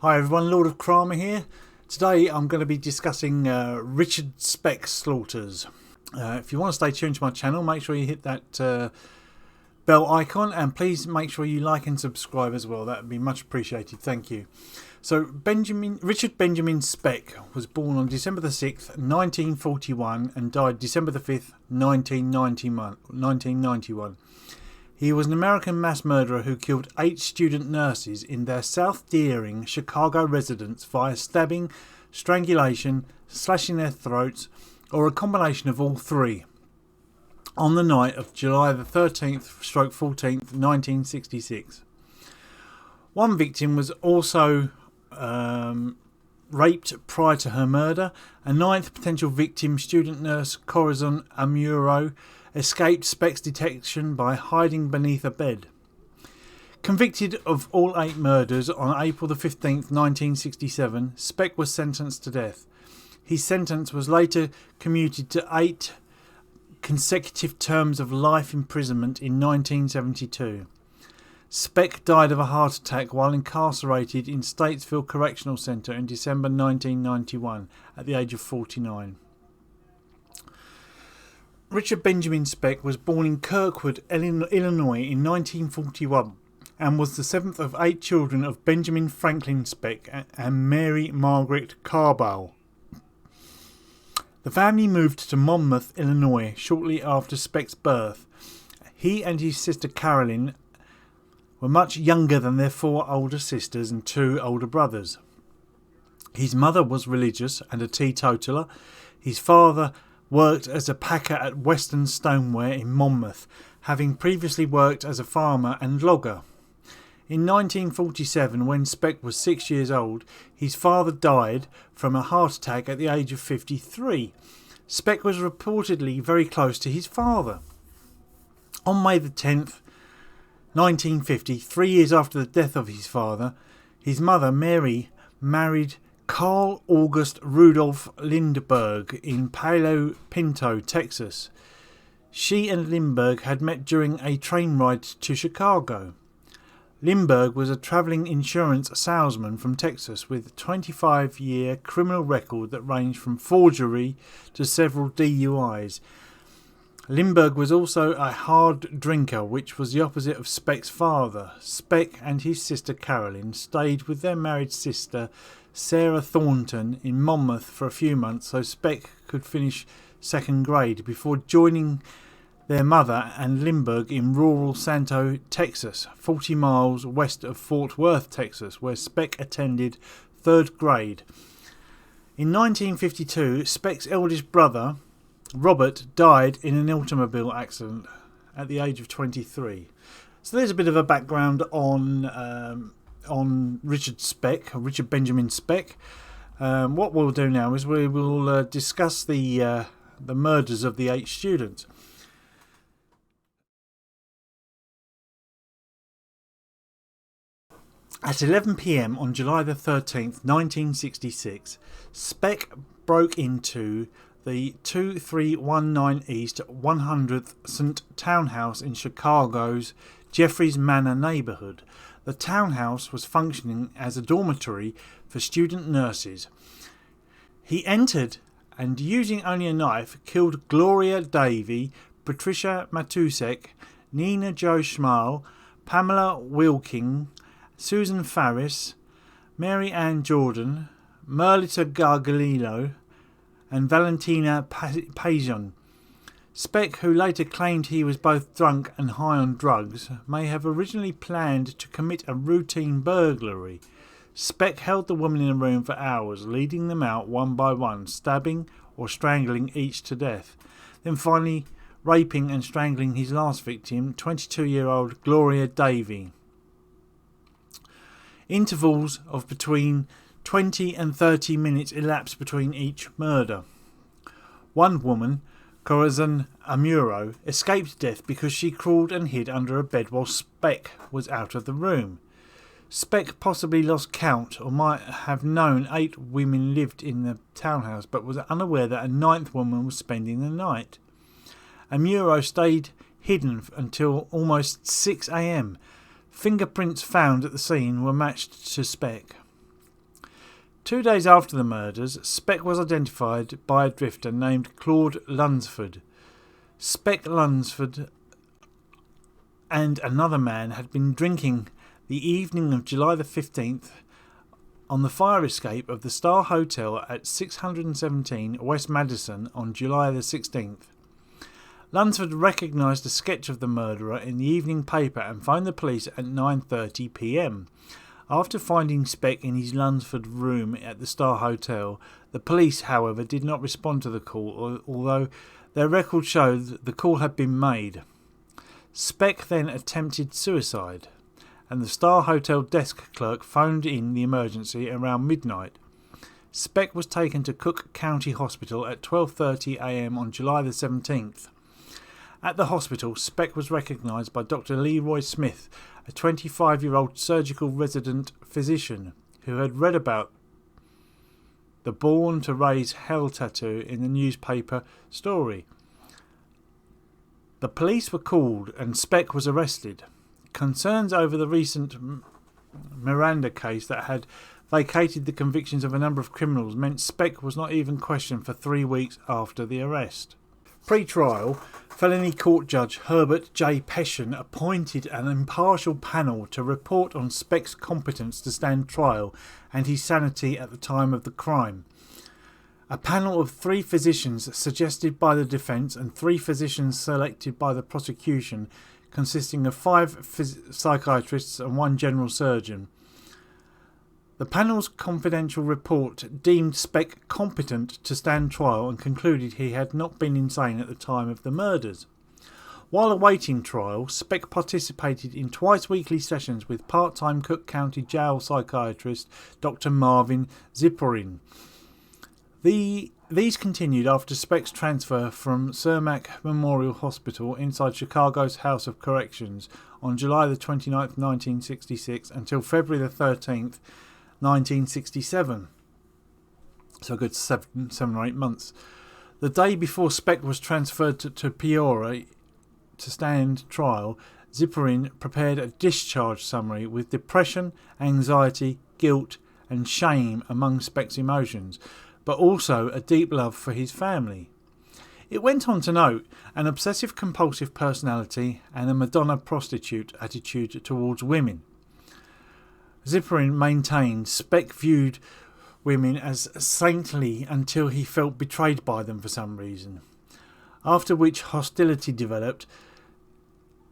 Hi everyone, Lord of Kramer here. Today I'm going to be discussing Richard Speck slaughters. If you want to stay tuned to my channel, make sure you hit that bell icon, and please make sure you like and subscribe as well. That would be much appreciated. Thank you. So Richard Benjamin Speck was born on December the 6th, 1941 and died December the 5th, 1991. He was an American mass murderer who killed 8 student nurses in their South Deering, Chicago residence via stabbing, strangulation, slashing their throats, or a combination of all three, on the night of July the 13th/14th, 1966. One victim was also raped prior to her murder. A 9th potential victim, student nurse Corazon Amuro, escaped Speck's detection by hiding beneath a bed. Convicted of all 8 murders on April the 15th, 1967, Speck was sentenced to death. His sentence was later commuted to 8 consecutive terms of life imprisonment in 1972. Speck died of a heart attack while incarcerated in Statesville Correctional Center in December 1991 at the age of 49. Richard Benjamin Speck was born in Kirkwood, Illinois in 1941 and was the 7th of 8 children of Benjamin Franklin Speck and Mary Margaret Carball. The family moved to Monmouth, Illinois shortly after Speck's birth. He and his sister Carolyn were much younger than their 4 older sisters and 2 older brothers. His mother was religious and a teetotaler. His father worked as a packer at Western Stoneware in Monmouth, having previously worked as a farmer and logger. In 1947, when Speck was 6 years old, his father died from a heart attack at the age of 53. Speck was reportedly very close to his father. On May the 10th, 1950, 3 years after the death of his father, his mother Mary married Carl August Rudolph Lindbergh in Palo Pinto, Texas. She and Lindbergh had met during a train ride to Chicago. Lindbergh was a travelling insurance salesman from Texas with a 25-year criminal record that ranged from forgery to several DUIs. Lindbergh was also a hard drinker, which was the opposite of Speck's father. Speck and his sister Carolyn stayed with their married sister Sarah Thornton in Monmouth for a few months so Speck could finish 2nd grade before joining their mother and Lindbergh in rural Santo, Texas, 40 miles west of Fort Worth, Texas, where Speck attended 3rd grade. In 1952, Speck's eldest brother, Robert, died in an automobile accident at the age of 23. So there's a bit of a background on Richard Benjamin Speck. What we'll do now is we will discuss the murders of the 8 students. At 11 p.m. on July the 13th, 1966, Speck broke into the 2319 East 100th St. Townhouse in Chicago's Jeffries Manor neighbourhood. The townhouse was functioning as a dormitory for student nurses. He entered and, using only a knife, killed Gloria Davy, Patricia Matusek, Nina Jo Schmal, Pamela Wilking, Susan Farris, Mary Ann Jordan, Merlita Gargalillo, and Valentina Pajon. Speck, who later claimed he was both drunk and high on drugs, may have originally planned to commit a routine burglary. Speck held the women in a room for hours, leading them out one by one, stabbing or strangling each to death, then finally raping and strangling his last victim, 22-year-old Gloria Davy. Intervals of between 20 and 30 minutes elapsed between each murder. One woman, Corazon Amuro, escaped death because she crawled and hid under a bed while Speck was out of the room. Speck possibly lost count or might have known 8 women lived in the townhouse but was unaware that a 9th woman was spending the night. Amuro stayed hidden until almost 6 a.m. Fingerprints found at the scene were matched to Speck. 2 days after the murders, Speck was identified by a drifter named Claude Lunsford. Speck, Lunsford and another man had been drinking the evening of July the 15th on the fire escape of the Star Hotel at 617 West Madison on July the 16th. Lunsford recognised a sketch of the murderer in the evening paper and phoned the police at 9:30 p.m. After finding Speck in his Lunsford room at the Star Hotel, the police, however, did not respond to the call, although their records showed the call had been made. Speck then attempted suicide, and the Star Hotel desk clerk phoned in the emergency around midnight. Speck was taken to Cook County Hospital at 12:30 a.m. on July the 17th. At the hospital, Speck was recognised by Dr. Leroy Smith, a 25-year-old surgical resident physician who had read about the Born to Raise Hell tattoo in the newspaper story. The police were called and Speck was arrested. Concerns over the recent Miranda case that had vacated the convictions of a number of criminals meant Speck was not even questioned for 3 weeks after the arrest. Pre-trial, felony court judge Herbert J. Peshan appointed an impartial panel to report on Speck's competence to stand trial and his sanity at the time of the crime. A panel of 3 physicians suggested by the defence and 3 physicians selected by the prosecution, consisting of 5 psychiatrists and 1 general surgeon. The panel's confidential report deemed Speck competent to stand trial and concluded he had not been insane at the time of the murders. While awaiting trial, Speck participated in twice-weekly sessions with part-time Cook County Jail psychiatrist Dr. Marvin Zipporin. These continued after Speck's transfer from Cermak Memorial Hospital inside Chicago's House of Corrections on July the 29th, 1966 until February the 13th, 1967. So a good 7 or 8 months. The day before Speck was transferred to Peoria to stand trial, Zipporin prepared a discharge summary with depression, anxiety, guilt and shame among Speck's emotions, but also a deep love for his family. It went on to note an obsessive-compulsive personality and a Madonna prostitute attitude towards women. Zipporin maintained Speck viewed women as saintly until he felt betrayed by them for some reason, after which hostility developed.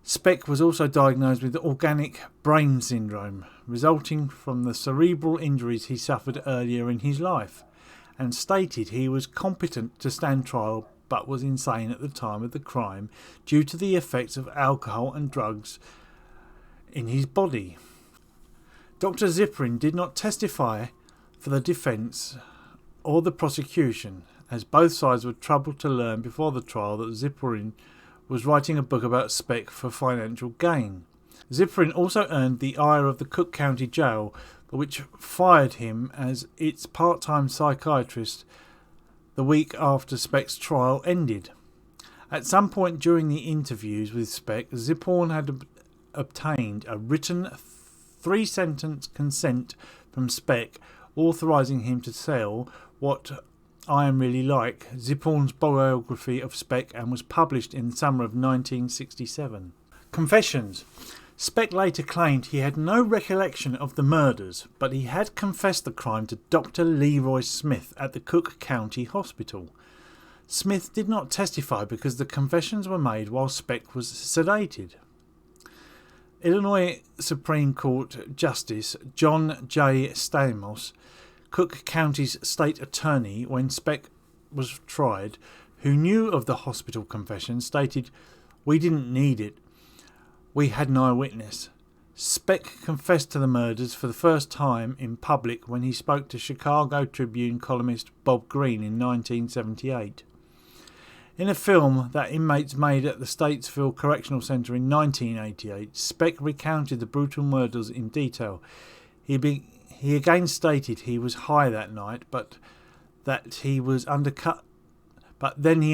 Speck was also diagnosed with organic brain syndrome, resulting from the cerebral injuries he suffered earlier in his life, and stated he was competent to stand trial but was insane at the time of the crime due to the effects of alcohol and drugs in his body. Dr. Zipporin did not testify for the defence or the prosecution, as both sides were troubled to learn before the trial that Zipporin was writing a book about Speck for financial gain. Zipporin also earned the ire of the Cook County Jail, which fired him as its part-time psychiatrist the week after Speck's trial ended. At some point during the interviews with Speck, Zipporin had obtained a written 3-sentence consent from Speck authorising him to sell What I Am Really Like, Zipporin's biography of Speck, and was published in the summer of 1967. Confessions. Speck later claimed he had no recollection of the murders, but he had confessed the crime to Dr. Leroy Smith at the Cook County Hospital. Smith did not testify because the confessions were made while Speck was sedated. Illinois Supreme Court Justice John J. Stamos, Cook County's state attorney when Speck was tried, who knew of the hospital confession, stated, "We didn't need it. We had no eyewitness." Speck confessed to the murders for the first time in public when he spoke to Chicago Tribune columnist Bob Greene in 1978. In a film that inmates made at the Statesville Correctional Centre in 1988, Speck recounted the brutal murders in detail. He again stated he was high that night, but then he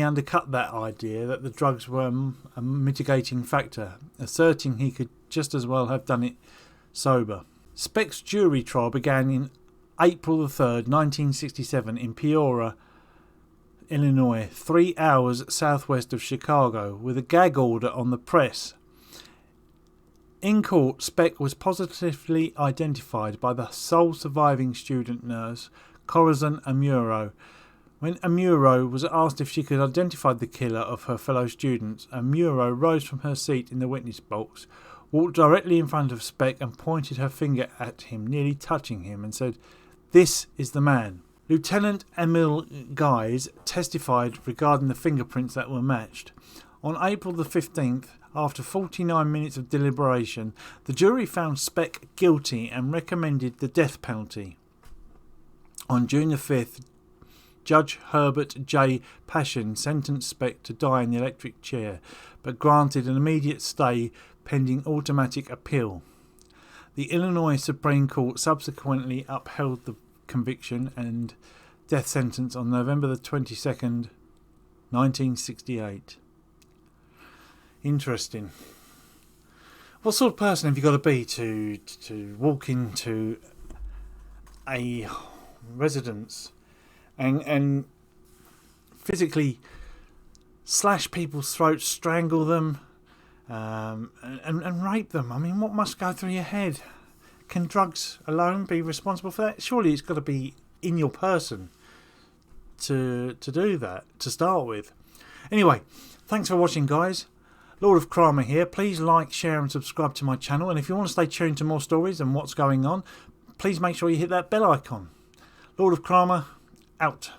undercut that idea that the drugs were a mitigating factor, asserting he could just as well have done it sober. Speck's jury trial began in April 3rd, 1967 in Peoria, Illinois, 3 hours southwest of Chicago, with a gag order on the press. In court, Speck was positively identified by the sole surviving student nurse, Corazon Amuro. When Amuro was asked if she could identify the killer of her fellow students, Amuro rose from her seat in the witness box, walked directly in front of Speck and pointed her finger at him, nearly touching him, and said, "This is the man." Lieutenant Emil Guise testified regarding the fingerprints that were matched. On April the 15th, after 49 minutes of deliberation, the jury found Speck guilty and recommended the death penalty. On June the 5th, Judge Herbert J. Passion sentenced Speck to die in the electric chair, but granted an immediate stay pending automatic appeal. The Illinois Supreme Court subsequently upheld the conviction and death sentence on November the 22nd, 1968. Interesting. What sort of person have you got to be to walk into a residence and physically slash people's throats, strangle them, and rape them? I mean, what must go through your head? Can drugs alone be responsible for that? Surely it's got to be in your person to do that, to start with. Anyway, thanks for watching, guys. Lord of Crime here. Please like, share and subscribe to my channel. And if you want to stay tuned to more stories and what's going on, please make sure you hit that bell icon. Lord of Crime out.